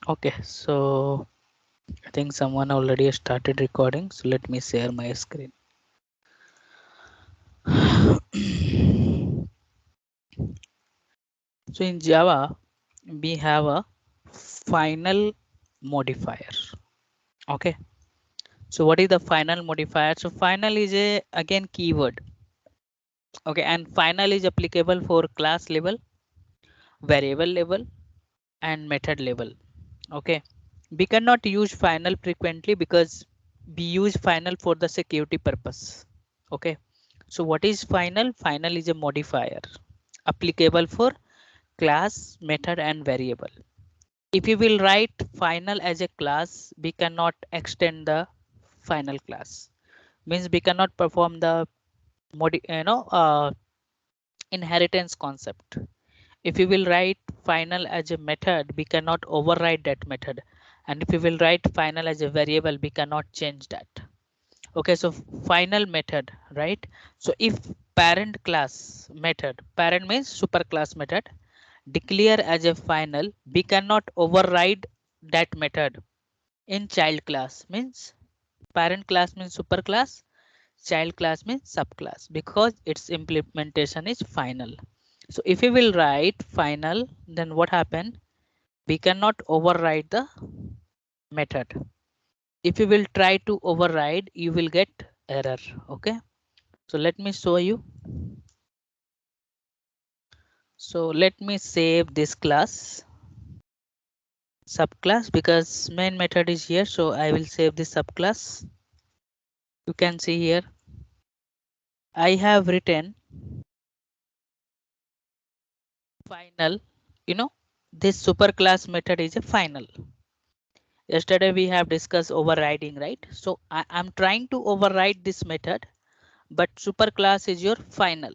Okay, so I think someone already started recording, so let me share my screen. So in Java, we have a final modifier. Okay, so what is the final modifier? So final is a again keyword. Okay, and final is applicable for class level, variable level, and method level. Okay, we cannot use final frequently because we use final for the security purpose. Okay, so what is final? Final is a modifier applicable for class, method, and variable. If you will write final as a class, we cannot extend the final class. Means we cannot perform the inheritance concept. If you will write final as a method, we cannot override that method. And if you will write final as a variable, we cannot change that. Okay, so final method, right? So if parent class method, parent means superclass method, declare as a final, we cannot override that method in child class. Means parent class means superclass, child class means subclass, because its implementation is final. So if we will write final, then what happen? We cannot override the method. If you will try to override, you will get error. Okay, so let me show you. So let me save this class subclass because main method is here. So I will save this subclass. You can see here I have written final. You know, this superclass method is a final. Yesterday we have discussed overriding, right? So I'm trying to override this method, but superclass is your final.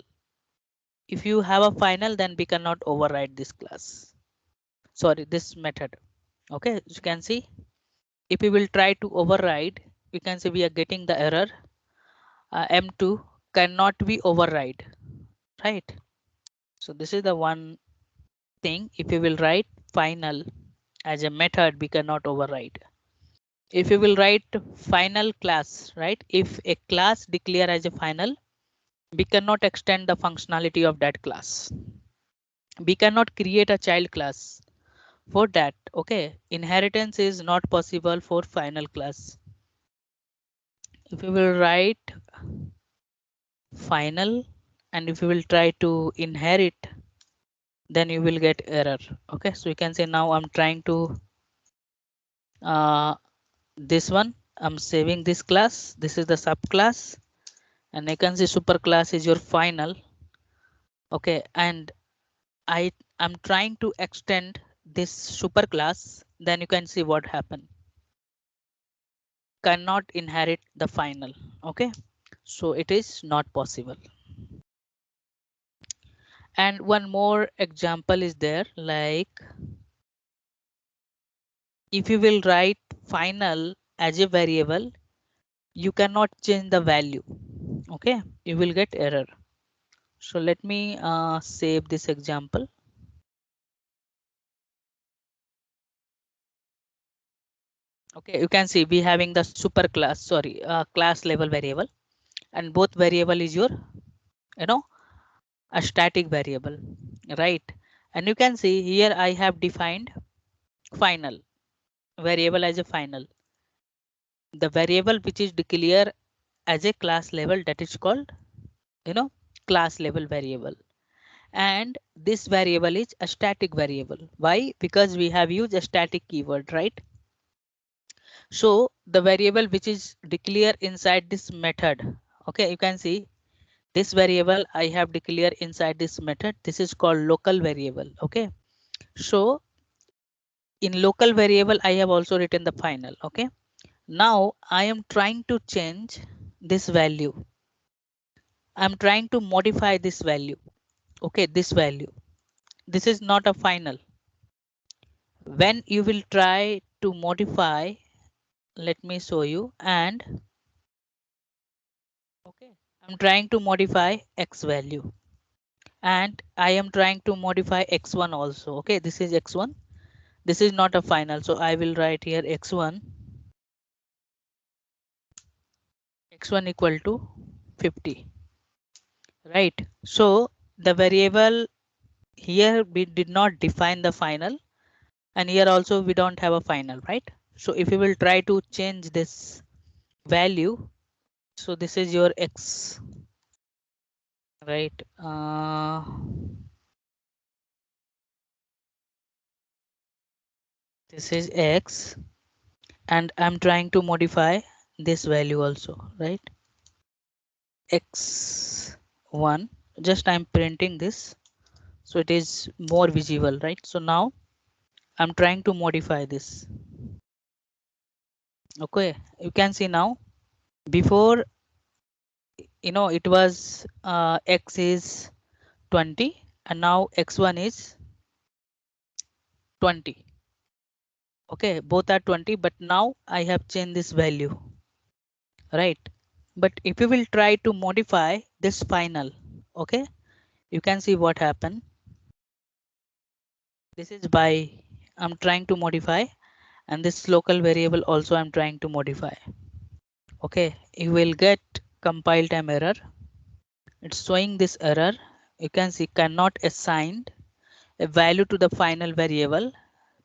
If you have a final, then we cannot override this class. Sorry, this method. Okay, as you can see, if we will try to override, you can see we are getting the error. M2 cannot be override, right? So this is the one thing. If you will write final as a method, we cannot override. If you will write final class, right? If a class declare as a final, we cannot extend the functionality of that class. We cannot create a child class for that. Okay, inheritance is not possible for final class. If you will write final and if you will try to inherit, then you will get error. Okay, so you can say now I'm trying to this one, I'm saving this class. This is the subclass, and I can see superclass is your final. Okay, and I'm trying to extend this superclass, then you can see what happened. Cannot inherit the final. Okay, so it is not possible. And one more example is there, like if you will write final as a variable, you cannot change the value. Okay, you will get error. So let me save this example. Okay, you can see we having the super class, sorry, class level variable, and both variable is your, you know, a static variable, right? And you can see here I have defined final variable as a final. The variable which is declared as a class level, that is called, you know, class level variable. and this variable is a static variable. Why? Because we have used a static keyword, right? So the variable which is declared inside this method, okay, you can see this variable I have declared inside this method. This is called local variable. Okay, so in local variable I have also written the final. Okay, now I am trying to change this value. I'm trying to modify this value. Okay, this value. This is not a final. When you will try to modify, let me show you. And okay, I'm trying to modify x value, and I am trying to modify x1 also. Okay, this is x1. This is not a final, so I will write here x1 equal to 50, right? So the variable here we did not define the final, and here also we don't have a final, right? So if you will try to change this value, so this is your x, right? This is x, and I'm trying to modify this value also, right? X1, just I'm printing this so it is more visible, right? So now I'm trying to modify this. Okay, you can see now, before, it was x is 20 and now x1 is 20. Okay, both are 20, but now I have changed this value, right? But if you will try to modify this final, okay, you can see what happened. This is by I'm trying to modify, and this local variable also I'm trying to modify. Okay, you will get compile time error. It's showing this error. You can see cannot assign a value to the final variable.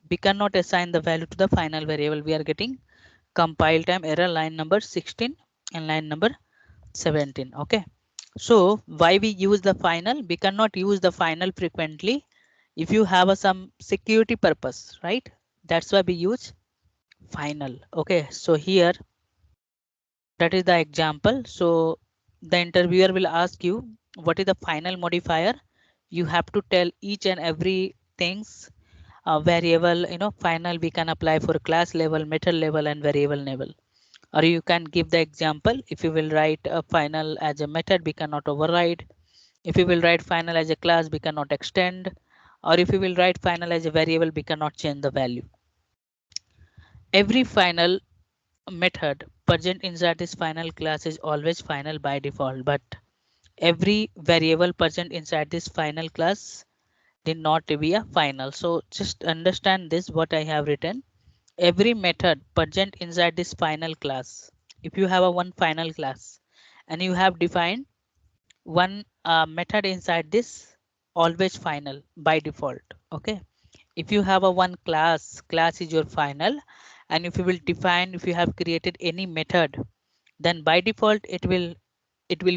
We cannot assign the value to the final variable. We are getting compile time error line number 16 and line number 17. Okay, so why we use the final? We cannot use the final frequently if you have some security purpose, right? That's why we use final. Okay, so here that is the example. So the interviewer will ask you what is the final modifier. You have to tell each and every things variable, final we can apply for class level, method level, and variable level. Or you can give the example. If you will write a final as a method, we cannot override. If you will write final as a class, we cannot extend. Or if you will write final as a variable, we cannot change the value. Every final method present inside this final class is always final by default, but every variable present inside this final class did not be a final. So just understand this what I have written. Every method present inside this final class, if you have a one final class and you have defined one method inside this, always final by default. Okay, if you have a one class is your final, and if you will define, if you have created any method, then by default it will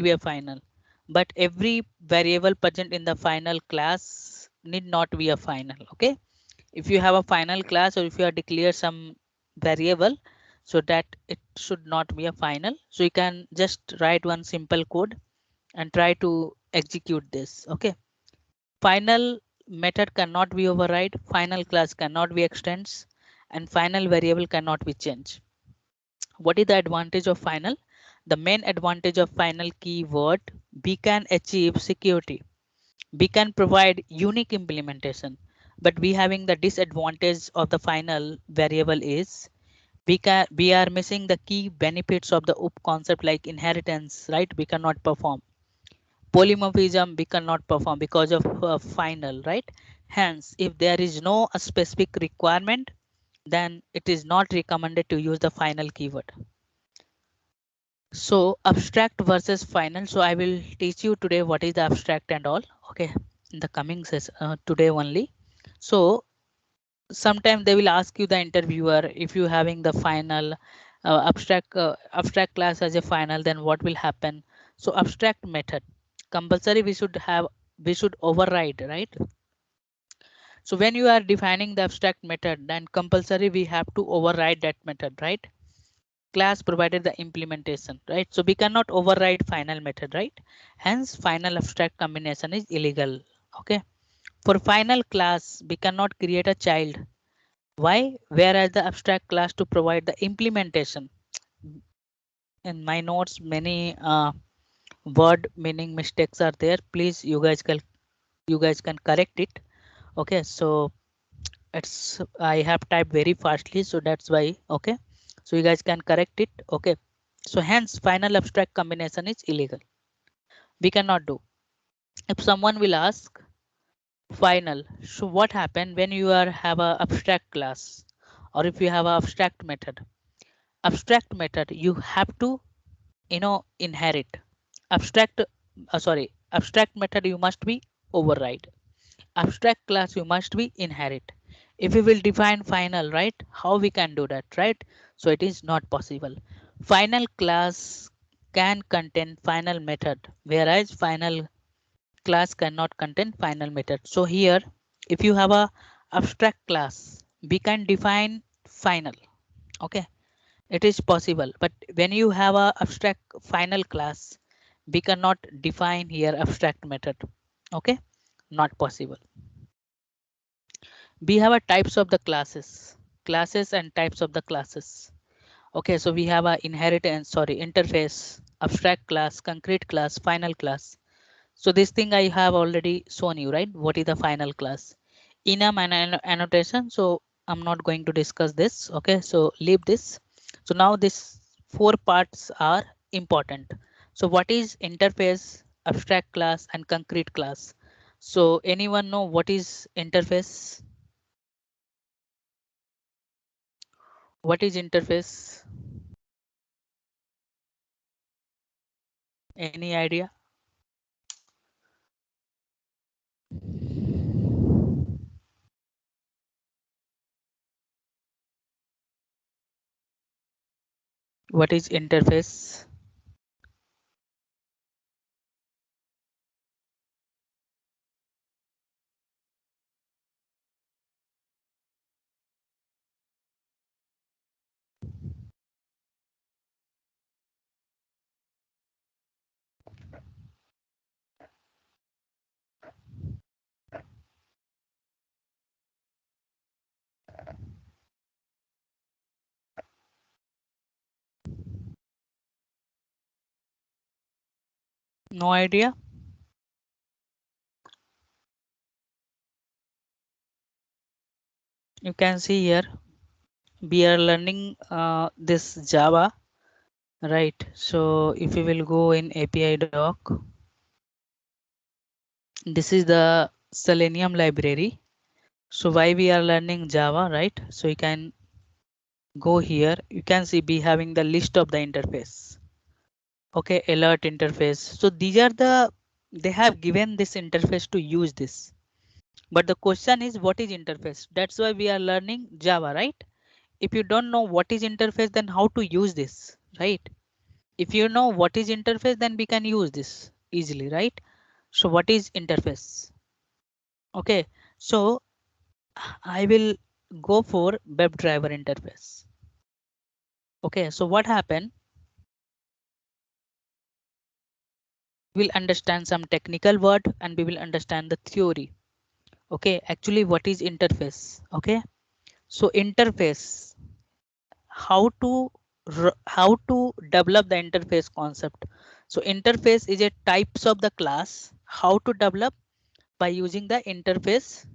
be a final. But every variable present in the final class need not be a final. Okay, if you have a final class or if you have declared some variable, so that it should not be a final, so you can just write one simple code and try to execute this. Okay, final method cannot be override, final class cannot be extends, and final variable cannot be changed. What is the advantage of final? The main advantage of final keyword, we can achieve security, we can provide unique implementation, but we having the disadvantage of the final variable is we are missing the key benefits of the up concept like inheritance, right? We cannot perform polymorphism, we cannot perform because of final, right? Hence, if there is no specific requirement, then it is not recommended to use the final keyword. So abstract versus final. So I will teach you today what is the abstract and all. Okay, in the coming session today only. So sometimes they will ask you, the interviewer, if you having the final abstract class as a final, then what will happen? So abstract method compulsory we should have we should override, right? So when you are defining the abstract method, then compulsory we have to override that method, right? Class provided the implementation, right? So we cannot override final method, right? Hence final abstract combination is illegal. Okay. For final class, we cannot create a child. Why? Whereas the abstract class to provide the implementation. In my notes, many word meaning mistakes are there. Please, you guys can correct it. Okay. So it's I have typed very fastly, so that's why. Okay. So you guys can correct it. Okay. So hence final abstract combination is illegal. We cannot do. If someone will ask final, so what happen when you are have a abstract class or if you have a abstract method? Abstract method you have to inherit. Abstract abstract method you must be override. Abstract class you must be inherit. If we will define final, right, how we can do that, right? So it is not possible. Final class can contain final method, whereas final class cannot contain final method. So here if you have a abstract class, we can define final. Okay, it is possible, but when you have a abstract final class, we cannot define here abstract method. Okay, not possible. We have a types of the classes and types of the classes. Okay, so we have a inheritance, sorry, interface, abstract class, concrete class, final class. So this thing I have already shown you, right? What is the final class? Enum and annotation. So I'm not going to discuss this. Okay, so leave this. So now this four parts are important. So what is interface, abstract class, and concrete class? So anyone know what is interface? What is interface? Any idea? What is interface? No idea. You can see here we are learning this Java, right? So if we will go in API doc, this is the Selenium library. So why we are learning Java, right? So you can go here. You can see be having the list of the interface. Okay, alert interface. So these are they have given this interface to use this. But the question is what is interface? That's why we are learning Java, right? If you don't know what is interface, then how to use this, right? If you know what is interface, then we can use this easily, right? So what is interface? Okay, so I will go for WebDriver interface. Okay, so what happened? We'll understand some technical word and we will understand the theory. Okay, actually what is interface? Okay, so interface, how to how to develop the interface concept. So interface is a types of the class. How to develop? By using the interface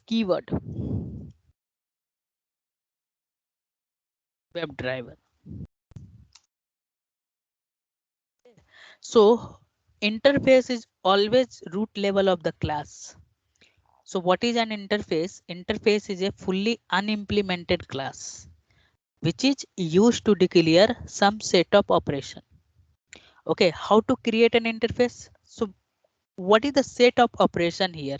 keyword, WebDriver. So interface is always root level of the class. So what is an interface? Interface is a fully unimplemented class which is used to declare some set of operation. Okay, how to create an interface? So what is the set of operation here?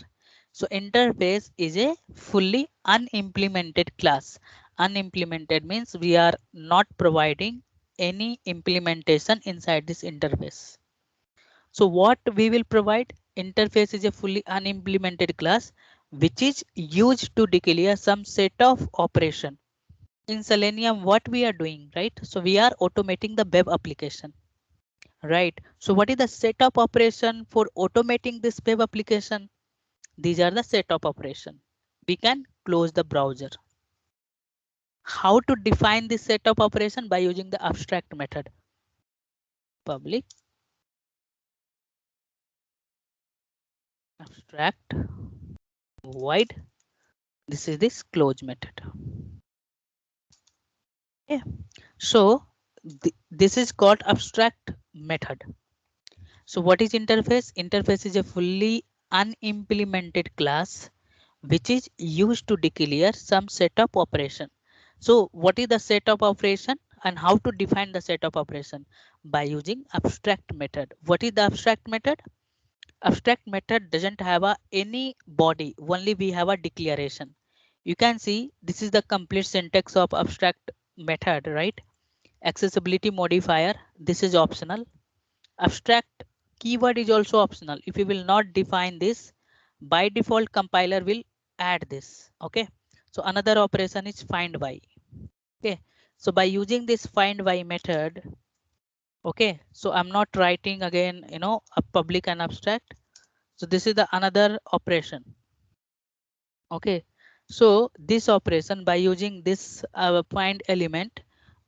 So interface is a fully unimplemented class. Unimplemented means we are not providing any implementation inside this interface. So what we will provide? Interface is a fully unimplemented class which is used to declare some set of operation. In Selenium, what we are doing, right? So we are automating the web application, right? So what is the setup operation for automating this web application? These are the setup operation. We can close the browser. How to define this setup operation? By using the abstract method. Public abstract void. This is this close method. Okay. So this is called abstract method. So what is interface? Interface is a fully unimplemented class which is used to declare some setup operation. So what is the setup operation and how to define the setup operation? By using abstract method. What is the abstract method? Abstract method doesn't have any body, only we have a declaration. You can see this is the complete syntax of abstract method, right? Accessibility modifier, this is optional. Abstract keyword is also optional. If you will not define this, by default compiler will add this. Okay, so another operation is find by. Okay, so by using this find by method, okay, so I'm not writing again, a public and abstract. So this is the another operation. Okay, so this operation, by using this find element,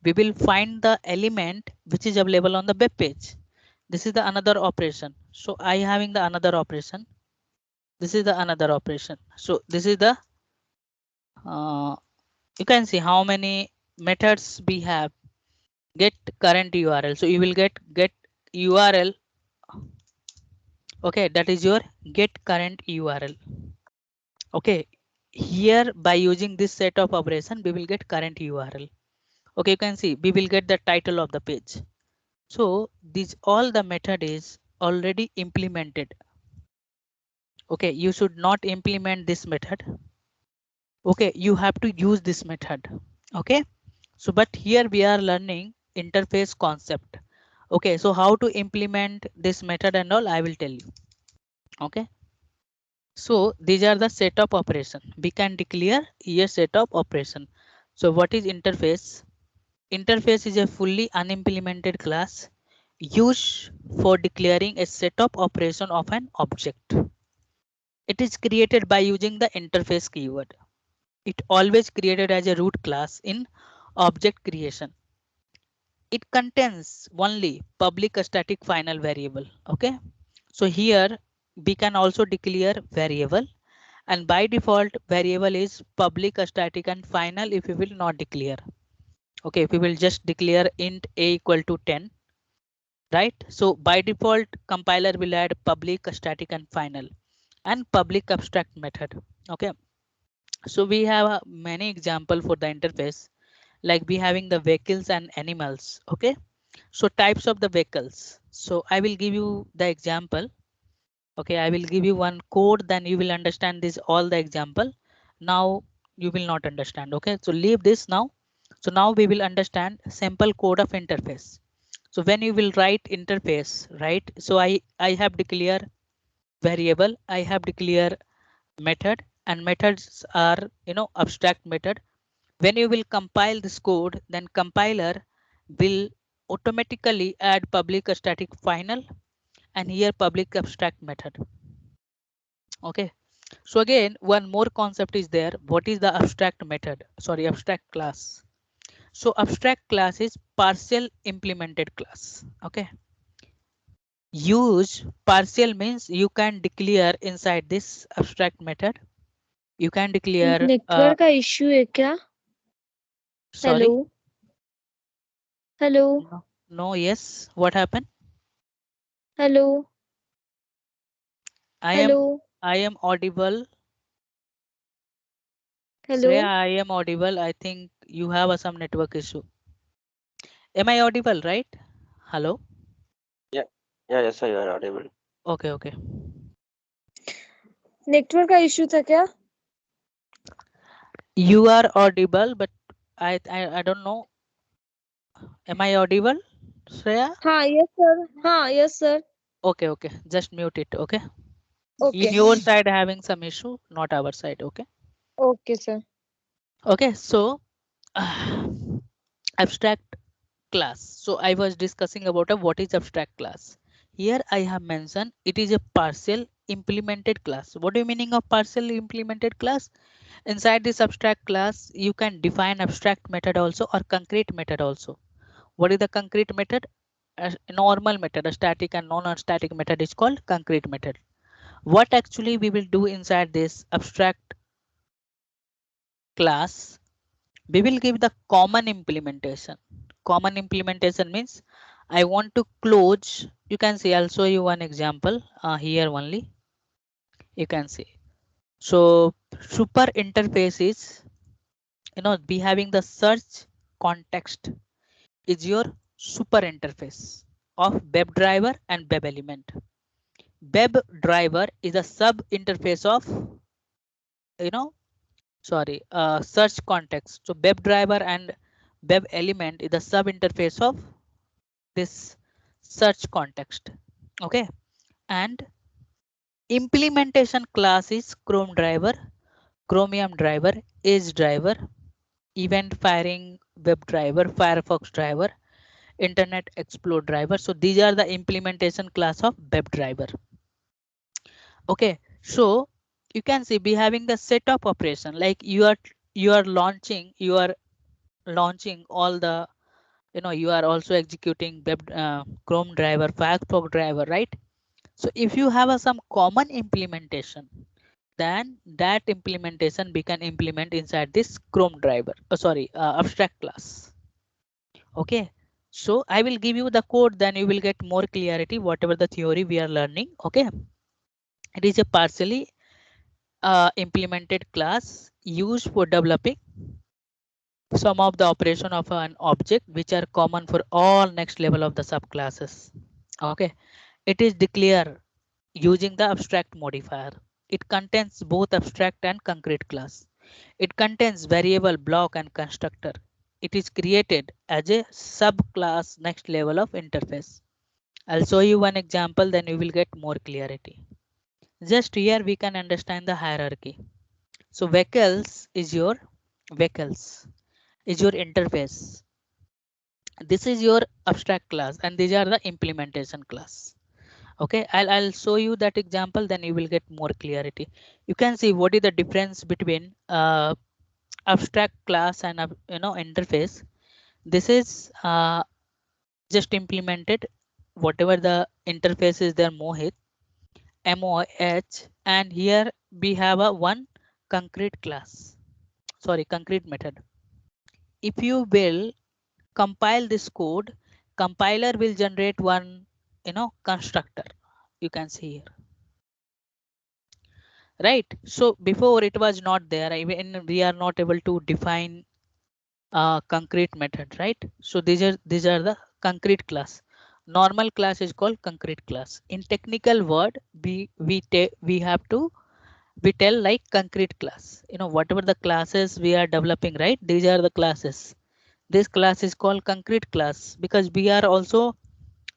we will find the element which is available on the web page. This is the another operation. So I having the another operation. This is the another operation. So this is the you can see how many methods we have. Get current URL. So you will get URL. Okay, that is your get current URL. Okay, here by using this set of operation, we will get current URL. Okay, you can see we will get the title of the page. So this all the method is already implemented. Okay, you should not implement this method. Okay, you have to use this method. Okay, so but here we are learning interface concept. Okay, so how to implement this method and all I will tell you. Okay, so these are the setup operation. We can declare a setup operation. So what is interface? Interface is a fully unimplemented class used for declaring a setup operation of an object. It is created by using the interface keyword. It always created as a root class in object creation. It contains only public static final variable. Okay, so here we can also declare variable, and by default variable is public static and final if we will not declare. Okay, if we will just declare int a equal to 10, right? So by default compiler will add public static and final and public abstract method. Okay, so we have many example for the interface, like we having the vehicles and animals. Okay, so types of the vehicles. So I will give you the example. Okay, I will give you one code, then you will understand this all the example. Now you will not understand. Okay, so leave this now. So now we will understand simple code of interface. So when you will write interface, right? So I have declare variable, I have declare method, and methods are abstract method. When you will compile this code, then compiler will automatically add public static final and here public abstract method. Okay, so again one more concept is there. What is the abstract method? Sorry, abstract class. So abstract class is partial implemented class. Okay, use partial means you can declare inside this abstract method, you can declare network का issue है क्या? Hello sorry, hello no, yes, what happened? Hello I hello am I am audible. Hello Shreya, I am audible. I think you have some network issue. Am I audible, right? Hello? Yeah, yeah, yes, sir, you are audible. Okay, okay. Network का issue था क्या? You are audible, but I don't know. Am I audible, Shreya? Yes, sir. Yes, sir. Okay, okay. Just mute it. Okay. In Okay. your side having some issue, not our side. Okay. Okay, sir. Okay. So abstract class. So I was discussing about what is abstract class. Here I have mentioned it is a partial implemented class. What do you meaning of partial implemented class? Inside this abstract class, you can define abstract method also or concrete method also. What is the concrete method? A normal method, a static and non-static method is called concrete method. What actually we will do inside this abstract class? We will give the common implementation. Common implementation means I want to close. You can see, I'll show you one example here only. You can see. So super interface is, be having the search context is your super interface of WebDriver and Web element. WebDriver is a sub interface of, you know, search context. So WebDriver and Web element is the sub interface of this search context. Okay. And implementation class is Chrome driver, Chromium driver, Edge driver, event firing web driver, Firefox driver, Internet Explorer driver. So these are the implementation class of web driver. Okay, so you can see be having the setup operation, like you are launching all the, you are also executing web Chrome driver, Firefox driver, right? So if you have some common implementation, then that implementation we can implement inside this Chrome driver. Abstract class. Okay. So I will give you the code, then you will get more clarity whatever the theory we are learning. Okay. It is a partially implemented class used for developing some of the operation of an object which are common for all next level of the subclasses. Okay. It is declared using the abstract modifier. It contains both abstract and concrete class. It contains variable, block and constructor. It is created as a subclass next level of interface. I'll show you one example, then you will get more clarity. Just here we can understand the hierarchy. So vehicles is your interface. This is your abstract class and these are the implementation class. Okay, I'll show you that example, then you will get more clarity. You can see what is the difference between abstract class and interface. This is just implemented whatever the interface is there, Mohit, MOH, and here we have a one concrete class, concrete method. If you will compile this code, compiler will generate one constructor. You can see here, right? So before it was not there, even we are not able to define concrete method, right? So these are the concrete class. Normal class is called concrete class. In technical word, we have to we tell like concrete class. Whatever the classes we are developing, right? These are the classes. This class is called concrete class because we are also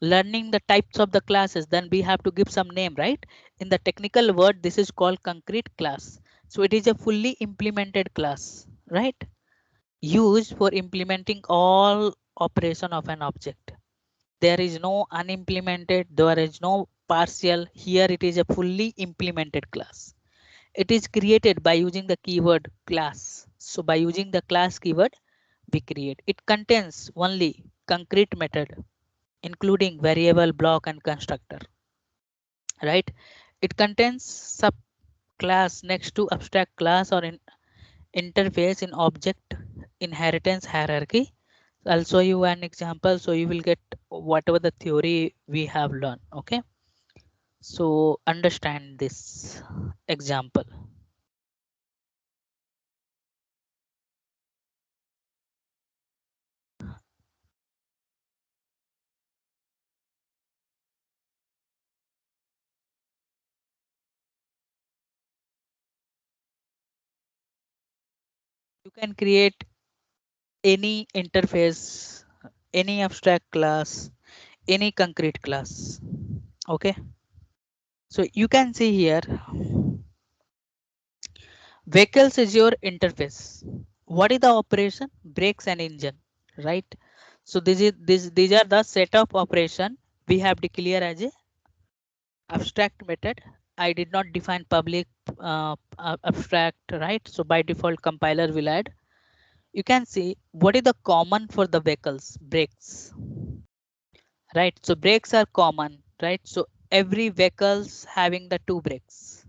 learning the types of the classes. Then we have to give some name, right? In the technical word, this is called concrete class. So it is a fully implemented class, right? Used for implementing all operation of an object. There is no unimplemented, there is no partial. Here it is a fully implemented class. It is created by using the keyword class. So by using the class keyword, we create. It contains only concrete method, including variable, block, and constructor. Right? It contains subclass next to abstract class or in interface in object inheritance hierarchy. I'll show you an example so you will get whatever the theory we have learned. Okay, so understand this example. You can create any interface any abstract class, any concrete class. Okay. So you can see here, vehicles is your interface. What is the operation? Brakes and engine, right? So these are the set of operation we have declared as a abstract method. I did not define public abstract, right? So by default compiler will add. You can see what is the common for the vehicles, brakes, right? So brakes are common, right? So every vehicles having the two brakes,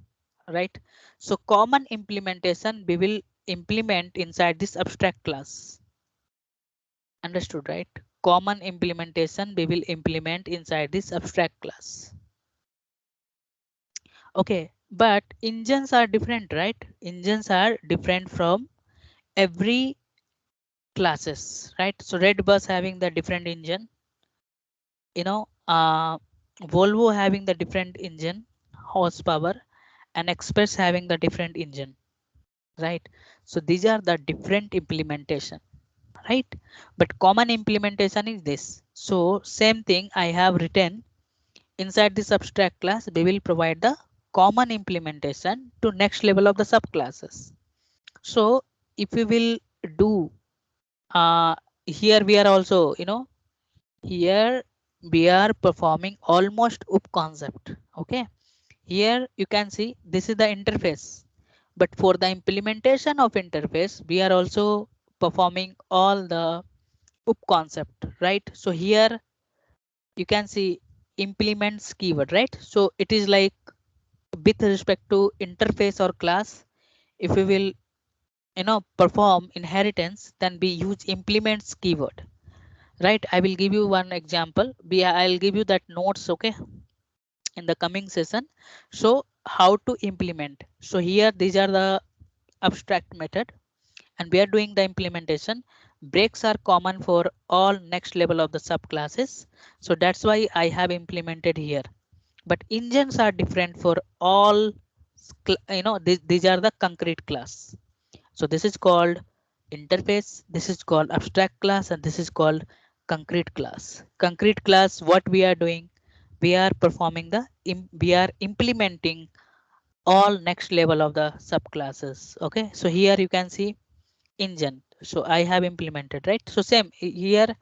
right? So common implementation we will implement inside this abstract class. Understood, right? Common implementation we will implement inside this abstract class. Okay, but engines are different, right? Engines are different from every classes, right? So red bus having the different engine, you know, Volvo having the different engine horsepower, and Express having the different engine, right? So these are the different implementation, right? But common implementation is this. So same thing I have written inside this abstract class. We will provide the common implementation to next level of the subclasses. So if we will do here, we are also, here we are performing almost up concept. Okay, here you can see this is the interface, but for the implementation of interface we are also performing all the up concept, right? So here you can see implements keyword, right? So it is like with respect to interface or class, if we will perform inheritance, then we use implements keyword, right? I will give you one example. I'll give you that notes, okay, in the coming session. So how to implement? So here these are the abstract method, and we are doing the implementation. Breaks are common for all next level of the subclasses, so that's why I have implemented here. But engines are different for all, these are the concrete class. So this is called interface, this is called abstract class, and this is called concrete class. Concrete class, what we are doing, we are performing we are implementing all next level of the subclasses. Okay, so here you can see engine. So I have implemented, right? So same here,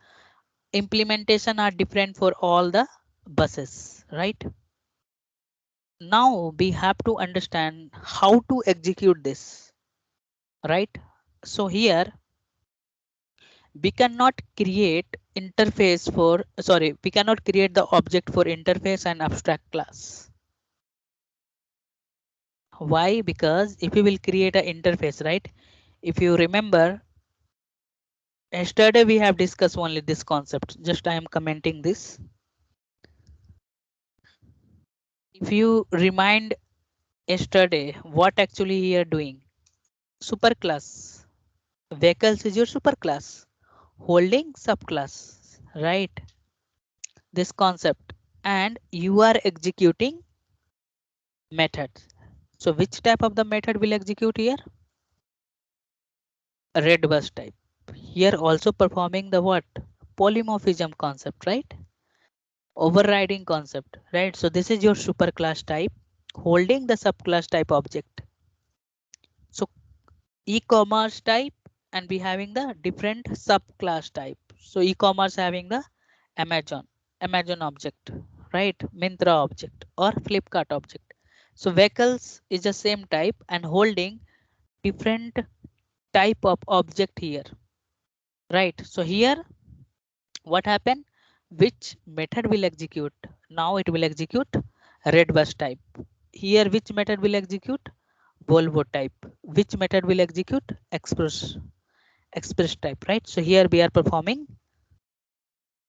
implementation are different for all the buses, right? Now we have to understand how to execute this, right? So here we cannot create interface for, sorry, we cannot create the object for interface and abstract class. Why? Because if you will create an interface, right? If you remember, yesterday we have discussed only this concept. Just I am commenting this. If you remind yesterday, what actually you are doing? Superclass. Vehicles is your superclass. Holding subclass, right? This concept. And you are executing methods. So which type of the method will execute here? Red bus type. Here also performing the what? Polymorphism concept, right? Overriding concept, right? So this is your superclass type holding the subclass type object. So e-commerce type, and we having the different subclass type. So e-commerce having the Amazon object, right? Myntra object or Flipkart object. So vehicles is the same type and holding different type of object here, right? So here what happened? Which method will execute? Now it will execute red bus type. Here which method will execute? Volvo type. Which method will execute? Express type, right? So here we are performing,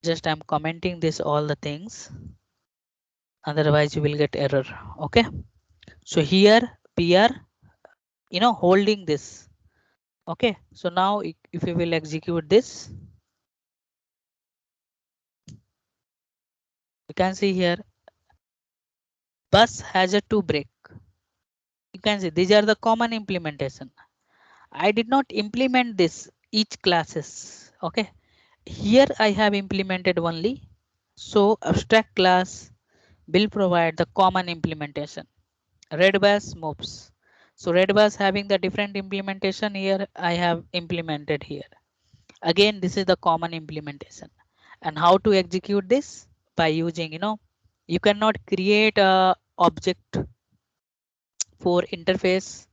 just I'm commenting this all the things, otherwise you will get error. Okay, so here we are holding this. Okay, so now if you will execute this, you can see here bus has a two brake. You can see these are the common implementation. I did not implement this each classes. Okay, here I have implemented only. So abstract class will provide the common implementation. Redbus moves. So Redbus having the different implementation here, I have implemented here. Again, this is the common implementation. And how to execute this? By using, you cannot create a object for interface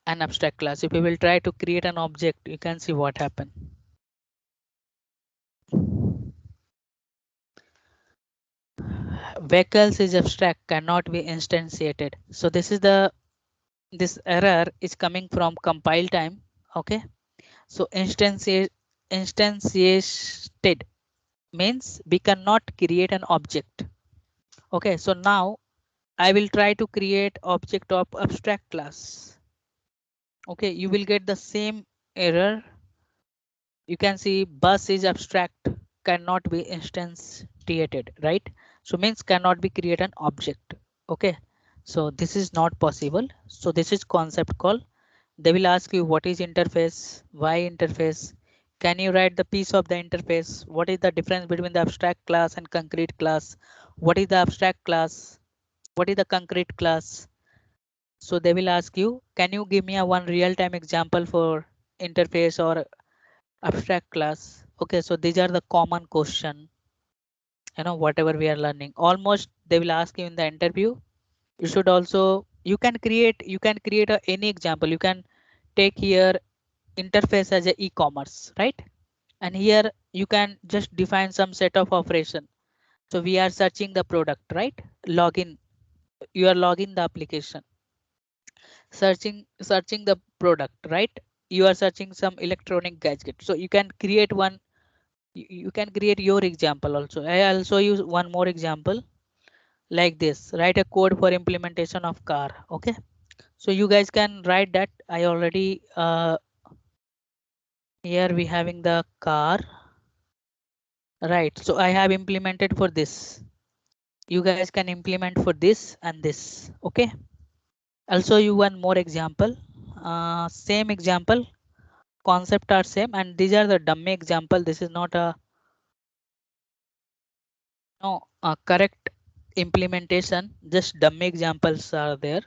and abstract class. If we will try to create an object, you can see what happened. Vehicles is abstract, cannot be instantiated. So this error is coming from compile time. Okay. So instantiated means we cannot create an object. Okay. So now I will try to create object of abstract class. Okay. You will get the same error. You can see bus is abstract, cannot be instantiated, right? So means cannot be create an object. Okay. So this is not possible. So this is concept called. They will ask you what is interface, why interface, can you write the piece of the interface, what is the difference between the abstract class and concrete class, what is the abstract class, what is the concrete class. So they will ask you, can you give me a one real-time example for interface or abstract class. Okay, so these are the common question, whatever we are learning. Almost they will ask you in the interview. You should also, you can create any example. You can take here interface as a e-commerce, right? And here you can just define some set of operation. So we are searching the product, right? Login, you are logging the application. Searching the product, right? You are searching some electronic gadget. So you can create one. You can create your example also. I'll show you one more example like this. Write a code for implementation of car. Okay. So you guys can write that. I already here we having the car. Right. So I have implemented for this. You guys can implement for this and this. Okay. I'll show you one more example. Same example. Concept are same, and these are the dummy example. This is not a correct implementation. Just dummy examples are there.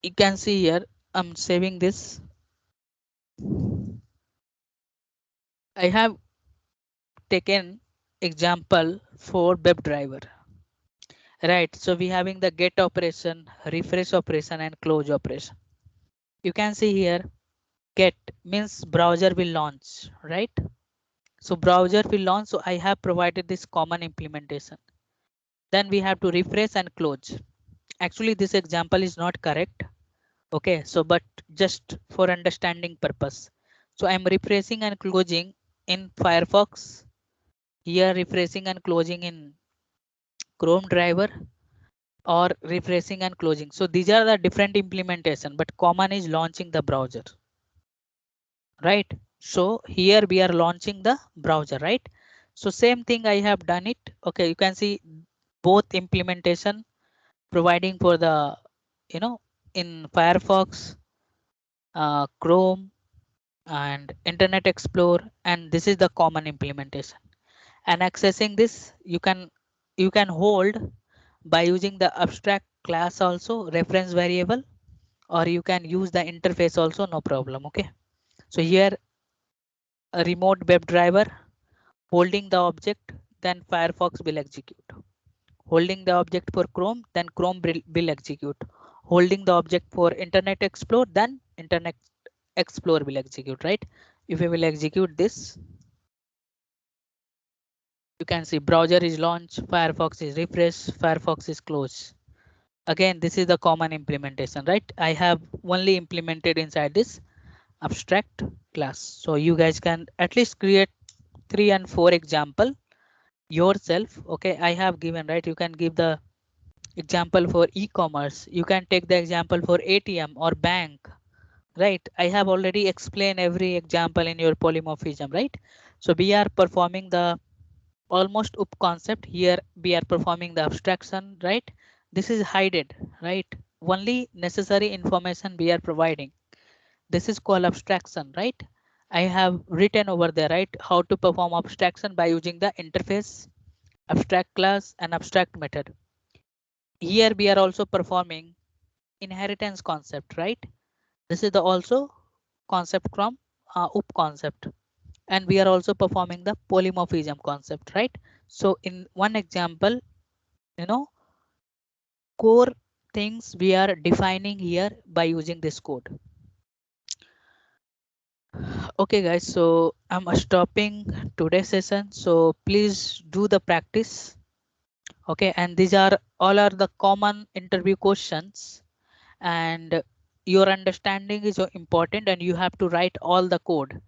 You can see here. I'm saving this. I have taken example for WebDriver. Right. So we having the get operation, refresh operation, and close operation. You can see here. Get means browser will launch, right? So browser will launch. So I have provided this common implementation. Then we have to refresh and close. Actually, this example is not correct. Okay, so but just for understanding purpose. So I'm refreshing and closing in Firefox. Here refreshing and closing in Chrome driver, or refreshing and closing. So these are the different implementation, but common is launching the browser. Right. So here we are launching the browser, right? So same thing I have done it. Okay, you can see both implementation providing for the, in Firefox, Chrome and Internet Explorer, and this is the common implementation. And accessing this, you can hold by using the abstract class also, reference variable, or you can use the interface also, no problem. Okay. So here a remote WebDriver holding the object, then Firefox will execute. Holding the object for Chrome, then Chrome will execute. Holding the object for Internet Explorer, then Internet Explorer will execute, right? If we will execute this, you can see browser is launched, Firefox is refresh, Firefox is close. Again, this is the common implementation, right? I have only implemented inside this abstract class. So you guys can at least create 3 and 4 example yourself. Okay, I have given, right? You can give the example for e-commerce. You can take the example for ATM or bank, right? I have already explained every example in your polymorphism, right? So we are performing the almost up concept here. We are performing the abstraction, right? This is hidden, right? Only necessary information we are providing. This is called abstraction, right? I have written over there, right? How to perform abstraction by using the interface, abstract class and abstract method. Here we are also performing inheritance concept, right? This is the also concept from UP concept. And we are also performing the polymorphism concept, right? So in one example, core things we are defining here by using this code. Okay guys, so I'm stopping today's session, so please do the practice. Okay, and these are all are the common interview questions, and your understanding is so important, and you have to write all the code.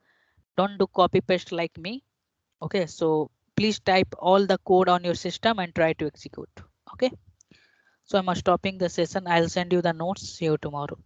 Don't do copy paste like me. Okay, so please type all the code on your system and try to execute. Okay, so I'm stopping the session. I'll send you the notes. See you tomorrow.